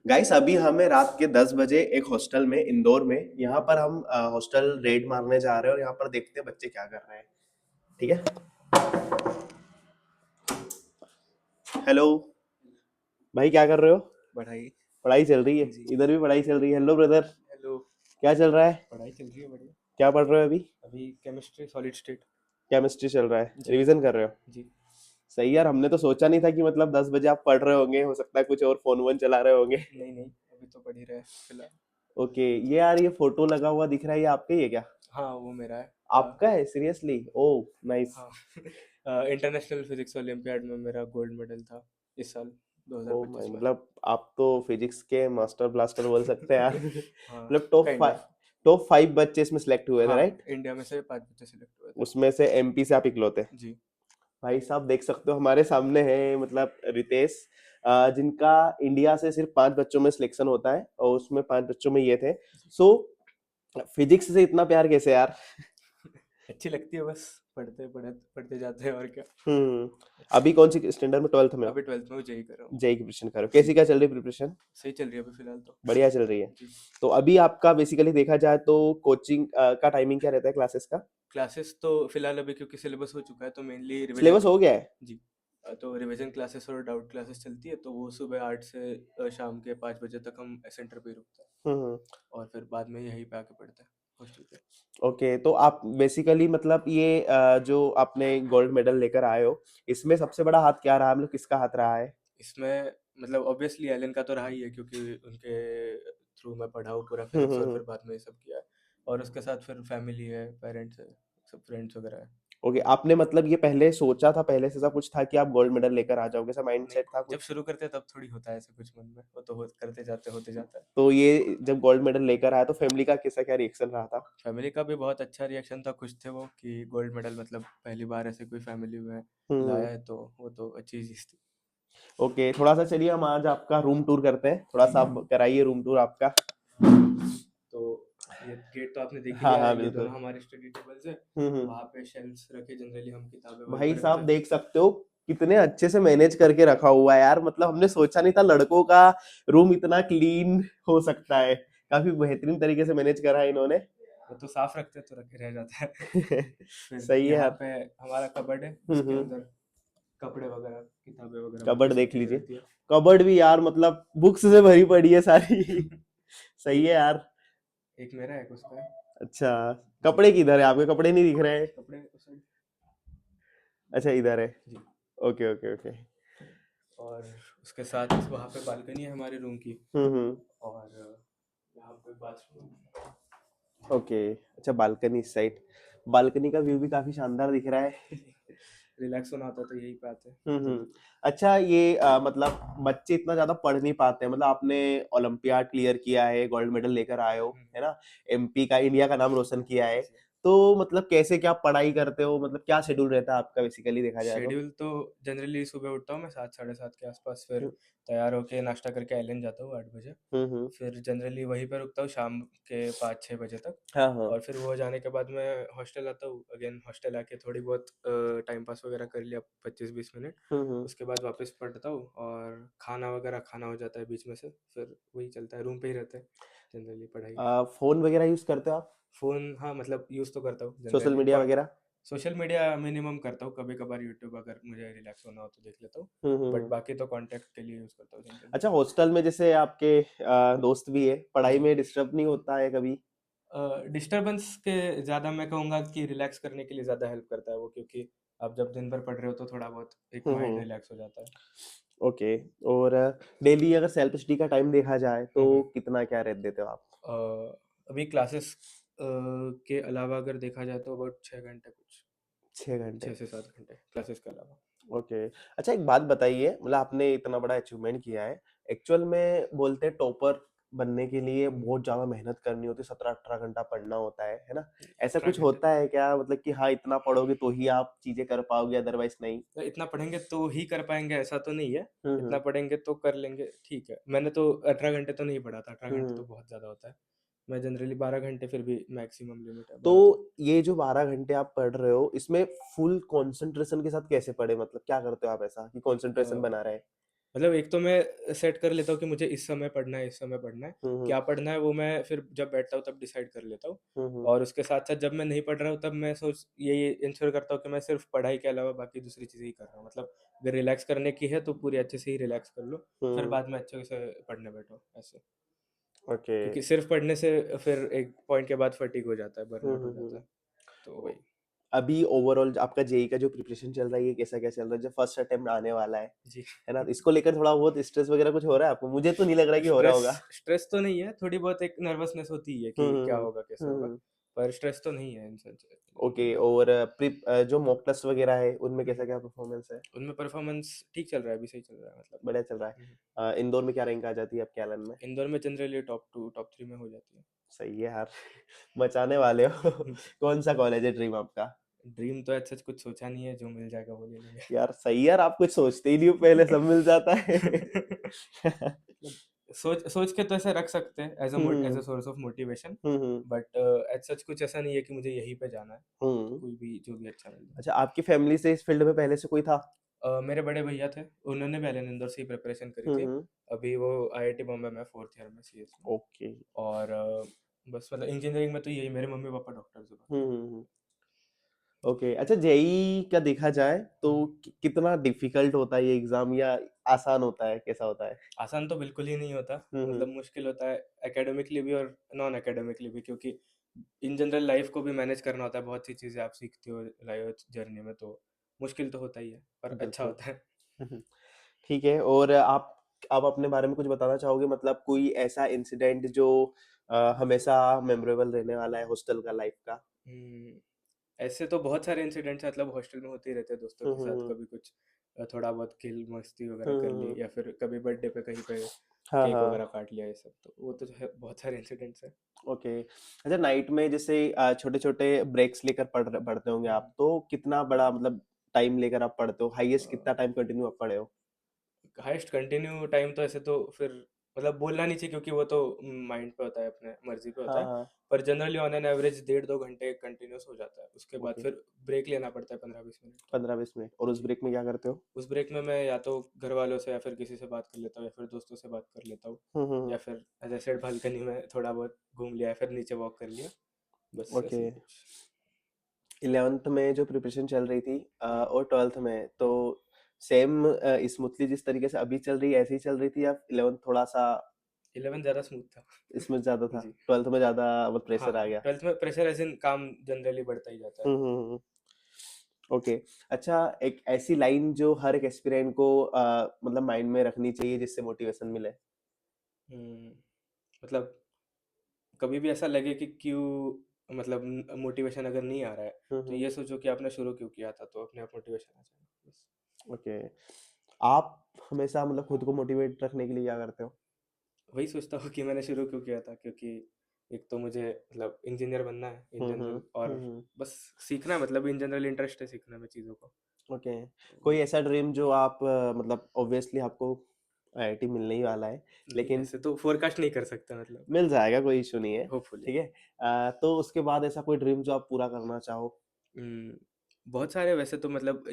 Guys अभी हमें रात के 10 बजे एक हॉस्टल में इंदौर में यहाँ पर हम हॉस्टल रेड मारने जा रहे हैं और यहाँ पर देखते हैं बच्चे क्या कर रहे हैं। ठीक है। हेलो भाई, क्या कर रहे हो? पढ़ाई। पढ़ाई चल रही है। जी। इधर भी पढ़ाई चल रही है। Hello brother. हेलो। क्या चल रहा है? पढ़ाई चल रही है बढ़िया। क्या पढ़ रहे हो अभी? अभी केमिस्ट्री सॉलिड स्टेट। केमिस्ट्री चल रहा है, जी। रिवीजन कर रहे हो? जी। सही यार, हमने तो सोचा नहीं था कि मतलब 10 बजे आप पढ़ रहे होंगे, हो सकता है कुछ और फोन वोन चला रहे होंगे। नहीं नहीं, अभी तो पढ़ ही रहे फिलहाल। ओके, ये यार ये फोटो लगा हुआ दिख रहा है, ये आपका ही है क्या? हाँ वो मेरा है। आपका है? सीरियसली? ओ नाइस। हाँ। इंटरनेशनल फिजिक्स ओलंपियाड में मेरा गोल्ड मेडल था इस साल ओ माय, 2025 में। मतलब आप तो फिजिक्स के मास्टर ब्लास्टर बोल सकते हैं यार। हाँ मतलब top kind five, of. Top 5 बच्चे इसमें सिलेक्ट हुए थे, हाँ, राइट? इंडिया में से 5 बच्चे सिलेक्ट हुए थे। उसमें से एमपी से आप इकलौते? जी। भाई साहब देख सकते हो हमारे सामने है मतलब रितेश, जिनका इंडिया से सिर्फ 5 बच्चों में सिलेक्शन होता है और उसमें 5 बच्चों में ये थे। जी। सो फिजिक्स से इतना प्यार कैसे यार? अच्छी लगती है बस, पढ़ते पढ़ते पढ़ते जाते हैं और क्या। हम्म। अभी कौन सी स्टैंडर्ड में, 12th में हो? अभी 12th में जेई कर रहा हूँ। जेई की प्रिपरेशन कर रहे हो? जी। कैसी क्या चल रही प्रिपरेशन? सही चल रही है अभी फिलहाल तो। बढ़िया चल रही है। जी। तो अभी आपका बेसिकली देखा जाए तो कोचिंग का टाइमिंग क्या रहता है क्लासेस का? क्लासेस तो फिलहाल अभी क्योंकि सिलेबस हो चुका है तो मेनली रिवीजन। सिलेबस हो गया है? जी। तो रिवीजन क्लासेस और डाउट क्लासेस चलती है, तो वो सुबह 8 से शाम के 5 बजे तक हम सेंटर पे ही रुकते हैं। हम्म। और फिर बाद में यहीं पे आके पढ़ते हैं हॉस्टल पे। ओके, तो आप बेसिकली मतलब ये जो आपने गोल्ड मेडल लेकर आए हो, इसमें सबसे बड़ा हाथ क्या रहा, मतलब किसका हाथ रहा है? इसमें मतलब ऑब्वियसली एलन का तो रहा ही है, क्योंकि उनके थ्रू मैं पढ़ा हूँ पूरा हम्म फिजिक्स हम्म और हम्म। फिर बाद में ये सब किया है। और उसके साथ फिर फैमिली है, पेरेंट्स है, सब फ्रेंड्स वगैरह है। ओके, आपने मतलब ये पहले सोचा था, पहले से ऐसा कुछ था कि आप गोल्ड मेडल लेकर आ जाओगे, ऐसा माइंड नहीं, सेट था जब कुछ? शुरू करते हैं तब थोड़ी होता है ऐसा कुछ मन में, वो तो करते जाते होते जाता है। तो ये जब गोल्ड मेडल लेकर आया तो फैमिली का कैसा क्या रिएक्शन रहा था? फैमिली का भी बहुत अच्छा रिएक्शन था, खुश थे वो कि गोल्ड मेडल मतलब पहली बार ऐसे कोई फैमिली में हम्म। लाया है, तो वो तो अच्छी चीज़ थी। ओके, थोड़ा सा चलिए हम आज आपका रूम टूर करते हैं, थोड़ा जी। सा आप कराइए रूम टूर आपका। तो ये गेट तो आपने देख ही हाँ लिया हाँ है, ये दोनों बिल्कुल। हमारे स्टडी टेबल्स है। हम्म। वहाँ पे शेल्फ्स रखे, जनरली हम किताबें वहीं भाई पे रखते साहब हैं। देख सकते हो कितने अच्छे से मैनेज करके रखा हुआ है यार, मतलब हमने सोचा नहीं था लड़कों का रूम इतना क्लीन हो सकता है। काफी बेहतरीन तरीके से मैनेज करा है इन्होंने। वो तो साफ रखते तो रखे रह जाता है। फिर सही है यहाँ यार। पे हमारा कबर्ड है, उसके हम्म। अंदर कपड़े वगैरह, किताबें वगैरह, बाकी कबर्ड सब देख चीज़ें लीजिए। रहती है। कबर्ड भी यार मतलब बुक्स से भरी पड़ी है सारी। सही है एक यार। एक मेरा है, एक उसका है। अच्छा, जी। कपड़े किधर है? आपके कपड़े नहीं दिख रहे हैं। कपड़े उस साइड। अच्छा इधर है। जी। Okay okay okay. और उसके साथ वहाँ पे बालकनी है हमारे रूम की। हम्म। और यहाँ पे बाथरूम। ओके, अच्छा बालकनी इस साइड। बालकनी का व्यू भी काफी शानदार दिख रहा है। रिलैक्स होना होता है तो यही पे आते हैं हम्म। जल्दी। अच्छा ये मतलब बच्चे इतना ज्यादा पढ़ नहीं पाते हैं, मतलब आपने ओलंपियाड क्लियर किया है, गोल्ड मेडल लेकर आए हो, हम्म, है ना? एमपी का, इंडिया का नाम रोशन किया है। जी। तो मतलब कैसे क्या पढ़ाई करते हो, मतलब क्या शेड्यूल रहता है आपका बेसिकली देखा जाए तो? शेड्यूल तो जनरली सुबह उठता हूँ मैं 7 साढ़े 7 के आसपास, फिर हम्म तैयार होके नाश्ता करके आइलैंड जाता हूँ 8 बजे। हम्म। फिर जनरली वहीं पर रुकता हूँ शाम के 5 6 बजे तक। हाँ हाँ। और फिर वो जाने के बाद मैं हॉस्टल आता हूँ, अगेन हॉस्टल आके थोड़ी बहुत टाइम पास वगैरह कर लिया, 25 20 मिनट। हम्म। उसके बाद वापस पढ़ता हूँ और खाना वगैरह खाना हो जाता है बीच में से, फिर वही चलता है, रूम पे ही रहते हैं जनरली पढ़ाई। फोन वगैरह यूज करते हो आप? फ़ोन हाँ, मतलब यूज़ तो करता हूँ सोशल जनरली। मीडिया वगैरह? सोशल मीडिया मिनिमम करता हूँ, कभी कभार यूट्यूब अगर मुझे रिलैक्स होना हो तो देख लेता हूँ। बट हम्म। बाकी तो कॉन्टैक्ट के लिए यूज़ करता हूँ जनरली। अच्छा, हॉस्टल में जैसे आपके दोस्त भी है, पढ़ाई जी। में डिस्टर्ब नहीं होता है कभी? डिस्टर्बेंस के ज़्यादा मैं कहूँगा कि रिलैक्स करने के लिए ज़्यादा हेल्प करता है वो, क्योंकि आप जब दिन भर पढ़ रहे हो तो थोड़ा बहुत एक माइंड हम्म। रिलैक्स हो जाता है। ओके। और डेली अगर सेल्फ स्टडी का टाइम देखा जाए तो हम्म हम्म। कितना क्या रेट देते हो आप? अ, अभी क्लासेस के अलावा अगर देखा जाए तो अबाउट 6 घंटे कुछ। 6 घंटे? 6 से 7 घंटे क्लासेस के अलावा। ओके। अच्छा एक बात बताइए, मतलब आपने इतना बड़ा अचीवमेंट किया है, एक्चुअल में बोलते हैं टॉपर बनने के लिए बहुत ज्यादा मेहनत करनी होती है, 17 18 घंटा पढ़ना होता है ना? ऐसा अठारह कुछ घंटे होता है क्या, मतलब कि हाँ इतना पढ़ोगे तो ही आप चीजें कर पाओगे, अदरवाइज नहीं? तो इतना पढ़ेंगे तो ही कर पाएंगे ऐसा तो नहीं है। इतना हम्म। पढ़ेंगे तो कर लेंगे, ठीक है। मैंने तो 18 घंटे तो नहीं पढ़ा था, 18 घंटे हम्म। तो बहुत ज़्यादा होता है। मैं जनरली 12 घंटे, फिर भी मैक्सिमम लिमिट है तो 12 तो। ये जो 12 घंटे आप पढ़ रहे हो, इसमें फुल कंसंट्रेशन के साथ कैसे पढ़े, मतलब क्या करते हो आप ऐसा कि कंसंट्रेशन बना रहे? मतलब एक तो मैं सेट कर लेता हूँ कि मुझे इस समय पढ़ना है, इस समय पढ़ना है। हुँ, हुँ। क्या पढ़ना है वो मैं फिर जब बैठता हूँ तब डिसाइड कर लेता हूँ। हुँ, हुँ। और उसके साथ-साथ जब मैं नहीं पढ़ रहा हूँ तब मैं ये इंश्योर करता हूँ कि मैं सिर्फ़ पढ़ाई के अलावा बाकी दूसरी चीज़ें ही कर रहा हूँ। मतलब अगर रिलैक्स करने की है तो पूरी अच्छे से ही रिलैक्स कर लो, फिर हुँ, बाद में अच्छे से पढ़ने बैठो, ऐसे। ओके। क्योंकि सिर्फ़ पढ़ने से फिर एक पॉइंट के बाद फटीग हो जाता है, हुँ, बर्नआउट हो हुँ, जाता हुँ। है। तो ओ वही। अभी ओवरऑल आपका जेईई का जो प्रिपरेशन चल रहा है, ये कैसा क्या चल रहा है? जो फर्स्ट अटेम्प्ट आने वाला जी। है ना? इसको लेकर थोड़ा बहुत स्ट्रेस वगैरह कुछ हो रहा है आपको? मुझे तो नहीं लग रहा है कि हो रहा स्ट्रेस होगा। स्ट्रेस तो नहीं है, थोड़ी बहुत एक नर्वसनेस होती है हुँ, कि हुँ, क्या हुँ। होगा, कैसे हुँ, होगा, हुँ। पर स्ट्रेस तो नहीं है इन सब ओके मतलब। और जो मॉक टेस्ट वगैरह है, उनमें हुँ, कैसा क्या परफॉर्मेंस है? उनमें परफॉर्मेंस ठीक चल रहा है, अभी सही चल रहा है मतलब। बढ़िया चल रहा है। हुँ, इंदौर में क्या रैंक आ जाती है आपके एलन में? इंदौर में जनरली टॉप 2, टॉप 3 में हो जाती है। सही है यार, मचाने वाले हो। कौन-सा कॉलेज है ड्रीम आपका? ड्रीम तो ऐसा कुछ सोचा नहीं है, जो मिल जाएगा वो ले लेंगे। यार सही है यार, आप कुछ सोचते ही नहीं हो, पहले सब मिल जाता है। मतलब सोच सोच के तो ऐसे रख सकते हैं as a hmm, source of motivation, hmm, hmm, but as such कुछ ऐसा नहीं है कि मुझे यहीं पे जाना है, हुँ। कोई भी जो भी अच्छा मिल जाए। अच्छा, आपकी फैमिली से इस फील्ड में पहले से कोई था? मेरे बड़े भैया थे, उन्होंने भी एलन इंदौर से ही प्रिपरेशन करी हुँ, थी। हुँ। अभी वो आईआईटी बॉम्बे में 4th ईयर में सीएस में। ओके। और बस मतलब इंजीनियरिंग में तो यही मेरे मम्मी-पापा डॉक्टर्स हैं हुँ, बाकी। हुँ, हुँ। ओके, अच्छा जेईई का देखा जाए तो हुँ। कितना डिफिकल्ट होता है ये एग्ज़ाम या आसान होता है, कैसा होता है? आसान तो बिल्कुल ही नहीं होता, हुँ, मतलब हुँ। मुश्किल होता है एकेडमिकली भी और नॉन एकेडमिकली भी, क्योंकि इन जनरल लाइफ़ को भी मैनेज करना होता है, बहुत सी चीज़ें आप सीखते हो लाइफ जर्नी में, तो मुश्किल तो होता ही है, पर अच्छा बिल्कुल। होता है। हुँ, हुँ। ठीक है और आप अपने बारे में कुछ बताना चाहोगे मतलब कोई ऐसा इंसिडेंट जो हमेशा मेमोरेबल रहने वाला है हॉस्टल का लाइफ़ का? हुँ। ऐसे तो बहुत सारे इंसिडेंट्स मतलब हॉस्टल में होते ही रहते हैं, दोस्तों हुँ, के हुँ, साथ हुँ। कभी कुछ थोड़ा बहुत खेल मस्ती वगैरह हुँ, कर हुँ, ली, हुँ। या फिर कभी बर्थडे पे कहीं पे हाँ, केक हाँ। वगैरह काट लिया, ये सब तो वो तो जो है बहुत सारे इंसिडेंट्स हैं। ओके। अच्छा नाइट में जैसे छोटे-छोटे ब्रेक्स लेकर पढ़ते होंगे हुँ। आप, तो कितना बड़ा मतलब टाइम लेकर आप पढ़ते हो? हाईएस्ट कितना टाइम कंटिन्यू आप पढ़े हो? हाईएस्ट कंटिन्यू टाइम तो ऐसे तो फिर मतलब बोलना नहीं चाहिए, क्योंकि वो तो माइंड पे होता है, अपने मर्जी पे होता हाँ, है। हाँ। पर जनरली ऑन एन एवरेज 1.5-2 घंटे कंटिन्यूअस हो जाता है, उसके बाद ओके, फिर ब्रेक लेना पड़ता है 15-20 मिनट। 15-20 मिनट और उस जी। ब्रेक में क्या करते हो? उस ब्रेक में मैं या तो घर वालों से या फिर किसी से बात कर लेता हूँ, या फिर दोस्तों से बात कर लेता हूँ, हुँ, हुँ, या हुँ। फिर एज आई सेड बालकनी में थोड़ा बहुत घूम लिया, या फिर नीचे वॉक कर लिया, बस ओके। ऐसे ही कुछ। 11th में जो प्रिपरेशन चल रही थी हम्म, और 12th में तो हम्म। सेम स्मूथली जिस तरीके से अभी चल रही है ऐसे ही चल रही थी या 11th थोड़ा-सा 11 ज़्यादा स्मूथ था। इसमें ज़्यादा था? जी। 12th में ज़्यादा मतलब हाँ, प्रेशर आ गया? 12th में प्रेशर एज इन काम जनरली बढ़ता ही जाता है। हुँ, हुँ, हुँ। ओके। अच्छा एक ऐसी लाइन जो हर एक एस्पिरेंट को मतलब माइंड में रखनी चाहिए जिससे मोटिवेशन मिले? हम्म, मतलब कभी भी ऐसा लगे कि क्यों, मतलब मोटिवेशन अगर नहीं आ रहा है, हुँ, तो हुँ। ये सोचो कि आपने शुरू क्यों किया था, तो अपने आप मोटिवेशन आ जाएगा बस। ओके। आप हमेशा मतलब खुद को मोटिवेट रखने के लिए क्या करते हो? वही सोचता हूँ कि मैंने शुरू क्यों किया था, क्योंकि एक तो मुझे मतलब इंजीनियर बनना है इन हुँ, हुँ। जनरल, और हुँ, हुँ। बस सीखना है, मतलब इन जनरल इंटरेस्ट है सीखने में चीज़ों को। ओके। तो कोई वही। ऐसा ड्रीम जो आप मतलब ऑब्वियसली आपको आईआईटी मिलने ही वाला है, नहीं, लेकिन ऐसे तो फोरकास्ट नहीं कर सकता मतलब। मिल जाएगा कोई इश्यू नहीं है, होपफुली। ठीक है? तो उसके बाद ऐसा कोई ड्रीम जो आप पूरा करना चाहो? हुँ, बहुत सारे वैसे तो मतलब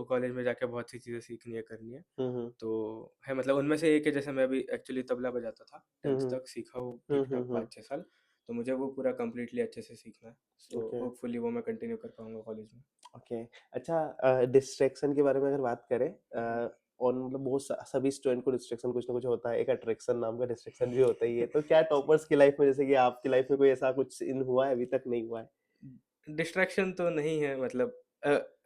कॉलेज में जाके बहुत सी चीज़ें सीखनी है, करनी है। हुँ, हुँ। तो है मतलब उनमें से एक है, जैसे मैं अभी एक्चुअली तबला बजाता था, हुँ, 10th हुँ। तक सीखा हूँ हुँ, हुँ, ठीक-ठाक हुँ। 5-6 साल। तो मुझे वो पूरा कंप्लीटली अच्छे से सीखना है। सो ओके, होपफुली वो मैं कंटिन्यू कर पाऊँगा कॉलेज में। ओके। अच्छा डिस्ट्रैक्शन के बारे में अगर बात करें हुँ, हुँ। और मतलब बहुत सभी स्टूडेंट को डिस्ट्रैक्शन कुछ ना कुछ होता है, एक अट्रैक्शन नाम का डिस्ट्रैक्शन भी होता ही है। तो क्या जी। टॉपर्स की लाइफ में जैसे कि आपकी लाइफ में कोई ऐसा कुछ इन हुआ है, अभी तक नहीं हुआ है? डिस्ट्रैक्शन तो नहीं है, मतलब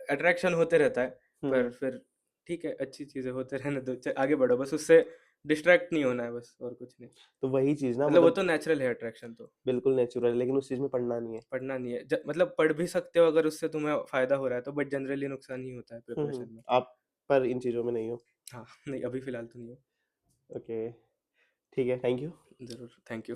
अट्रैक्शन होते रहता है, हुँ, पर हुँ। फिर ठीक है, अच्छी चीज़ें होते रहने दो, आगे बढ़ो, बस उससे डिस्ट्रैक्ट नहीं होना है, बस और कुछ नहीं। तो वही चीज़ ना मतलब वो मतलब तो नेचुरल है अट्रैक्शन तो, बिल्कुल नेचुरल है, लेकिन उस चीज़ में पढ़ना नहीं है। पढ़ना नहीं है। मतलब पढ़ भी सकते हो अगर उससे तुम्हें फ़ायदा हो रहा है तो, बट जनरली नुकसान ही होता है हुँ, हुँ। प्रिपरेशन में। आप पर इन चीज़ों में नहीं हो। हाँ, नहीं अभी फ़िलहाल तो नहीं हो। ओके, ठीक है, थैंक यू। ज़रूर, थैंक यू।